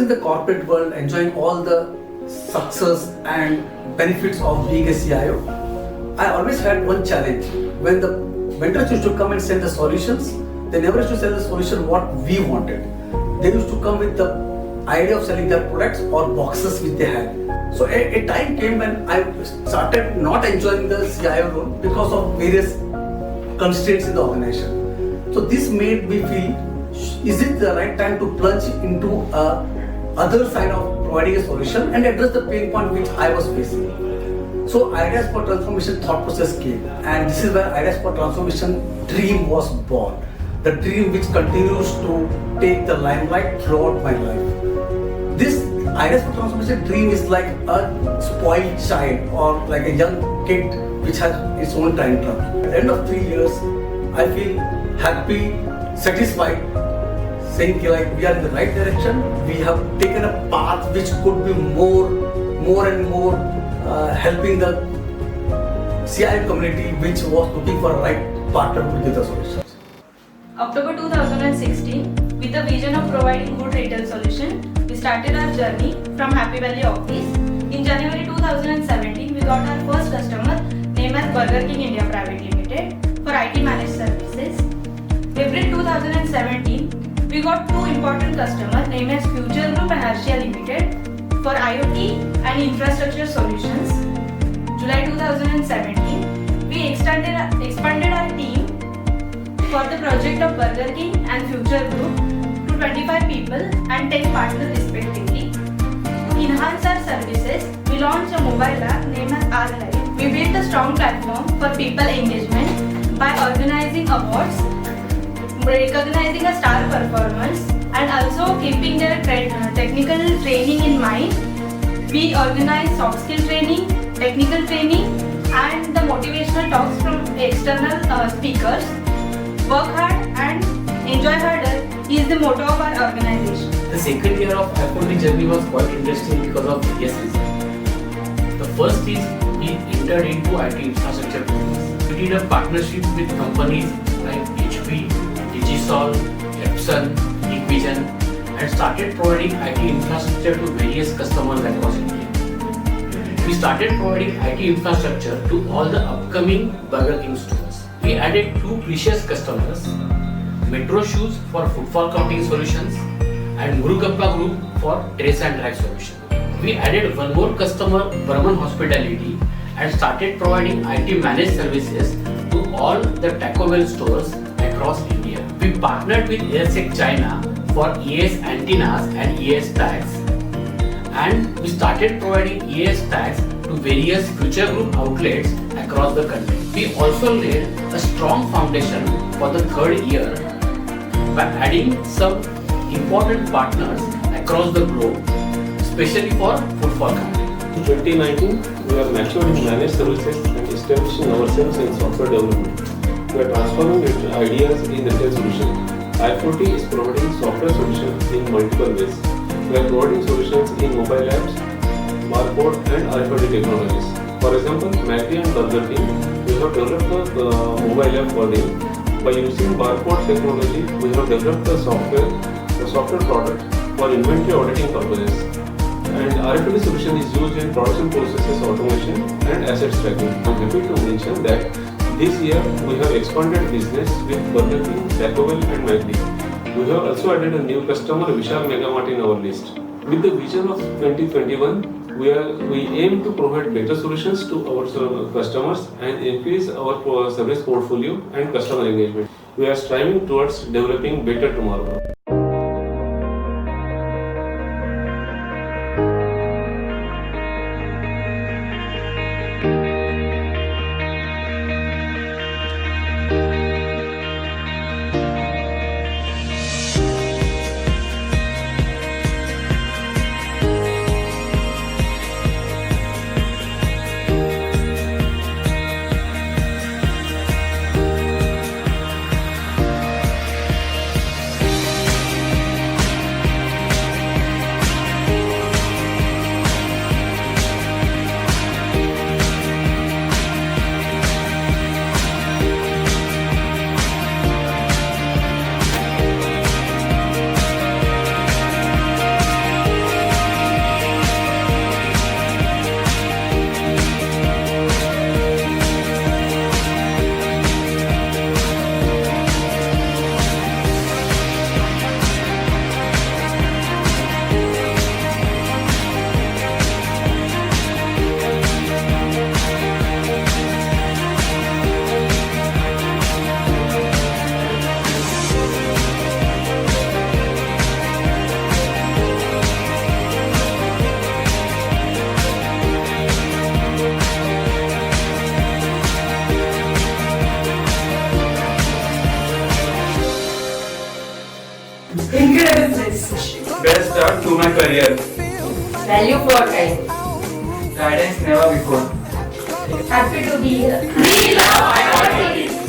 in the corporate world, enjoying all the success and benefits of being a CIO, I always had one challenge. When the vendors used to come and sell the solutions, they never used to sell the solution what we wanted. They used to come with the idea of selling their products or boxes which they had. So a time came when I started not enjoying the CIO role because of various constraints in the organization. So this made me feel, is it the right time to plunge into other side of providing a solution and address the pain point which I was facing. So Ideas for Transformation thought process came, and this is where Ideas for Transformation dream was born. The dream which continues to take the limelight throughout my life. This Ideas for Transformation dream is like a spoiled child or like a young kid which has its own tantrum. At the end of 3 years, I feel happy, satisfied, saying like we are in the right direction. We have taken a path which could be more and more helping the CIO community which was looking for a right partner to give the solutions. October 2016, with the vision of providing good retail solution, we started our journey from Happy Valley office. In January 2017, we got our first customer named as Burger King India Private Limited for IT managed services. April 2017, we got two important customers named as Future Group and Arcia Limited for IoT and infrastructure solutions. July 2017, we expanded our team for the project of Burger King and Future Group to 25 people and 10 partners respectively. To enhance our services, we launched a mobile app named as R-Live. We built a strong platform for people engagement by organizing awards, recognizing a star performance, and also keeping their technical training in mind. We organize soft skill training, technical training, and the motivational talks from external speakers. Work hard and enjoy harder is the motto of our organization. The second year of I40 journey was quite interesting because of various reasons. The first is we entered into IT infrastructure business. We did a partnership with companies like HP, Digisol, Epson, Hikvision, and started providing IT infrastructure to various customers across India. We started providing IT infrastructure to all the upcoming Burger King stores. We added two precious customers, Metro Shoes for footfall counting solutions and Murugappa Group for trace and track solution. We added one more customer, Burman Hospitality, and started providing IT managed services to all the Taco Bell stores across India. We partnered with Airsec China for EAS antennas and EAS tags, and we started providing EAS tags to various Future Group outlets across the country. We also laid a strong foundation for the third year by adding some important partners across the globe, especially for footfall counting. In 2019, we are matured in managed services and establishing ourselves in software development. We are transforming ideas in retail solutions. I40 is providing software solutions in multiple ways. We are providing solutions in mobile apps, barcode and RFID technologies. For example, McD and Burger King, we have developed a mobile app for them. By using barcode technology, we have developed a software product for inventory auditing purposes. And RFID solution is used in production processes automation and asset tracking. I'm happy to mention that this year we have expanded business with Burger King, Taco Bell and McD. We have also added a new customer, Vishal Megamart, in our list. With the vision of 2021, we aim to provide better solutions to our customers and increase our service portfolio and customer engagement. We are striving towards developing better tomorrow. to my career. Value for time. Guidance never before. Happy to be here. We love iPod TV.